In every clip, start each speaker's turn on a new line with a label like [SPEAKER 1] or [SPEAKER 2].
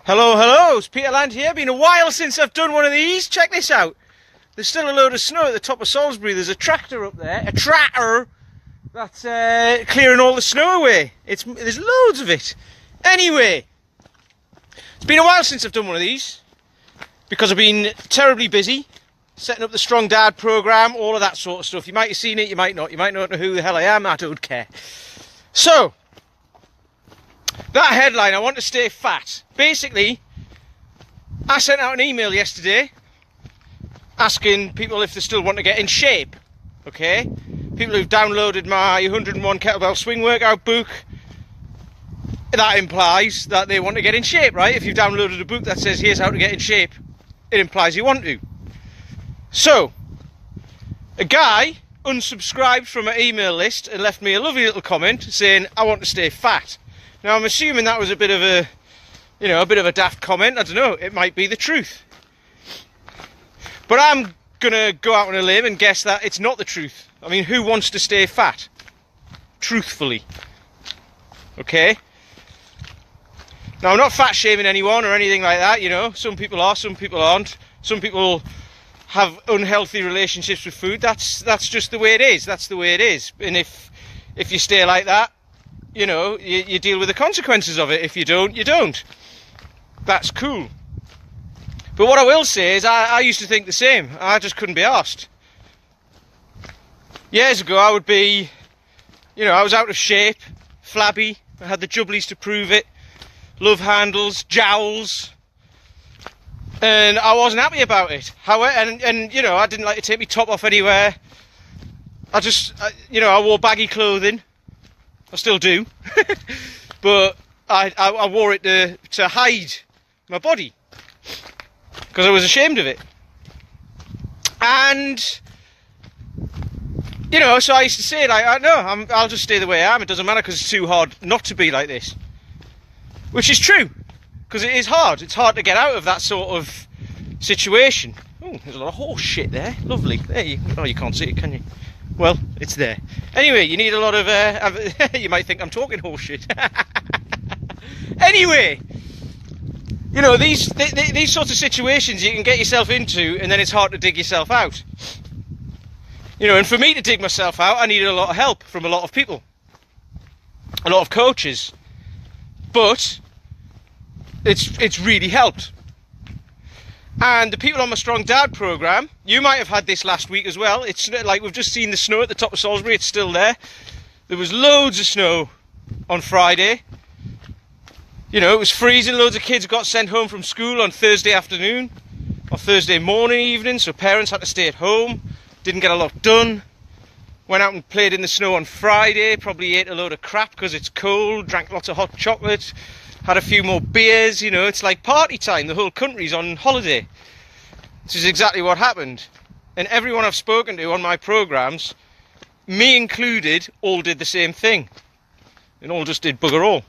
[SPEAKER 1] Hello, hello, it's Peter Land here. Been a while since I've done one of these. Check this out. There's still a load of snow at the top of Salisbury. There's a tractor up there, a tractor, that's clearing all the snow away. There's loads of it. Anyway, it's been a while since I've done one of these because I've been terribly busy setting up the Strong Dad programme, all of that sort of stuff. You might have seen it, you might not. You might not know who the hell I am. I don't care. So, that headline, I want to stay fat. Basically, I sent out an email yesterday asking people if they still want to get in shape. Okay? People who've downloaded my 101 Kettlebell swing workout book, that implies that they want to get in shape, right? If you've downloaded a book that says here's how to get in shape, it implies you want to. So, a guy unsubscribed from my email list and left me a lovely little comment saying, I want to stay fat. Now, I'm assuming that was a bit of a daft comment. I don't know, it might be the truth. But I'm gonna go out on a limb and guess that it's not the truth. I mean, who wants to stay fat? Truthfully. Okay? Now, I'm not fat shaming anyone or anything like that, you know. Some people are, some people aren't. Some people have unhealthy relationships with food. That's just the way it is. That's the way it is. And if you stay like that, you know, you deal with the consequences of it. If you don't, you don't. That's cool. But what I will say is I used to think the same. I just couldn't be arsed. Years ago, I would be, you know, I was out of shape, flabby. I had the jubblies to prove it. Love handles, jowls. And I wasn't happy about it. However, and you know, I didn't like to take my top off anywhere. I wore baggy clothing. I still do. But I wore it to hide my body. Because I was ashamed of it. And, you know, so I used to say, like, I'll just stay the way I am. It doesn't matter because it's too hard not to be like this. Which is true. Because it is hard. It's hard to get out of that sort of situation. Oh, there's a lot of horse shit there. Lovely. There you can't see it, can you? Well, it's there. Anyway, you need a lot of... you might think I'm talking horse shit. Anyway, you know, these sorts of situations you can get yourself into and then it's hard to dig yourself out. You know, and for me to dig myself out, I needed a lot of help from a lot of people. A lot of coaches. But it's really helped. And the people on my Strong Dad programme, you might have had this last week as well. It's like we've just seen the snow at the top of Salisbury, it's still there. There was loads of snow on Friday. You know, it was freezing, loads of kids got sent home from school on Thursday afternoon, or Thursday morning, evening, so parents had to stay at home, didn't get a lot done. Went out and played in the snow on Friday, probably ate a load of crap because it's cold, drank lots of hot chocolate, had a few more beers, you know, it's like party time, the whole country's on holiday. This is exactly what happened. And everyone I've spoken to on my programmes, me included, all did the same thing. And all just did bugger all.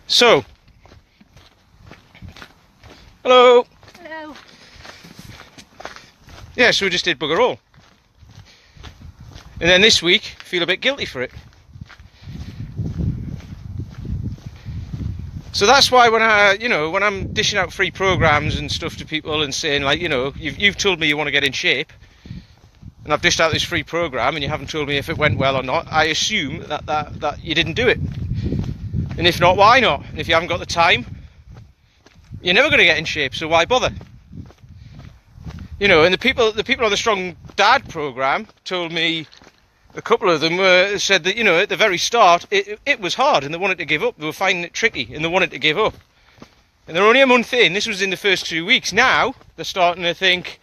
[SPEAKER 1] So, hello.
[SPEAKER 2] Hello.
[SPEAKER 1] Yeah, so we just did bugger all. And then this week, feel a bit guilty for it. So that's why when I'm dishing out free programs and stuff to people and saying, like, you know, you've told me you want to get in shape, and I've dished out this free program and you haven't told me if it went well or not, I assume that you didn't do it. And if not, why not? And if you haven't got the time, you're never going to get in shape, so why bother? You know, and the people on the Strong Dad program told me, a couple of them said that, you know, at the very start, it was hard and they wanted to give up. They were finding it tricky and they wanted to give up. And they're only a month in. This was in the first 2 weeks. Now, they're starting to think,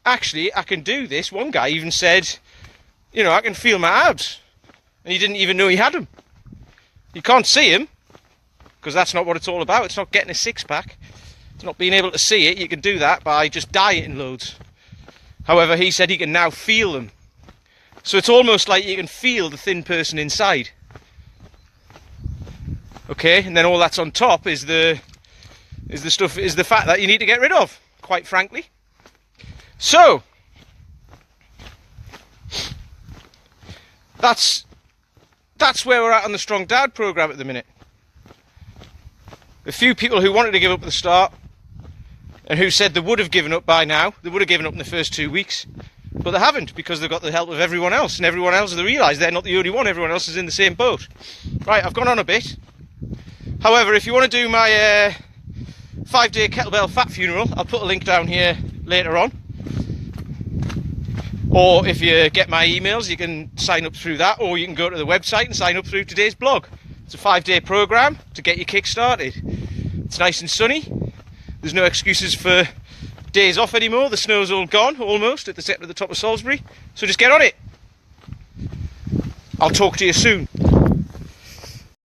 [SPEAKER 1] actually, I can do this. One guy even said, you know, I can feel my abs. And he didn't even know he had them. You can't see him, because that's not what it's all about. It's not getting a six-pack. It's not being able to see it. You can do that by just dieting loads. However, he said he can now feel them. So it's almost like you can feel the thin person inside. Okay, and then all that's on top is the fat that you need to get rid of, quite frankly. So that's where we're at on the Strong Dad programme at the minute. A few people who wanted to give up at the start, and who said they would have given up by now. They would have given up in the first 2 weeks, but they haven't, because they've got the help of everyone else, and everyone else, they realise they're not the only one, everyone else is in the same boat. Right, I've gone on a bit. However, if you want to do my 5-day kettlebell fat funeral, I'll put a link down here later on. Or if you get my emails, you can sign up through that, or you can go to the website and sign up through today's blog. It's a 5-day programme to get your kick started. It's nice and sunny. There's no excuses for days off anymore. The snow's all gone, almost, at the top of Salisbury. So just get on it. I'll talk to you soon.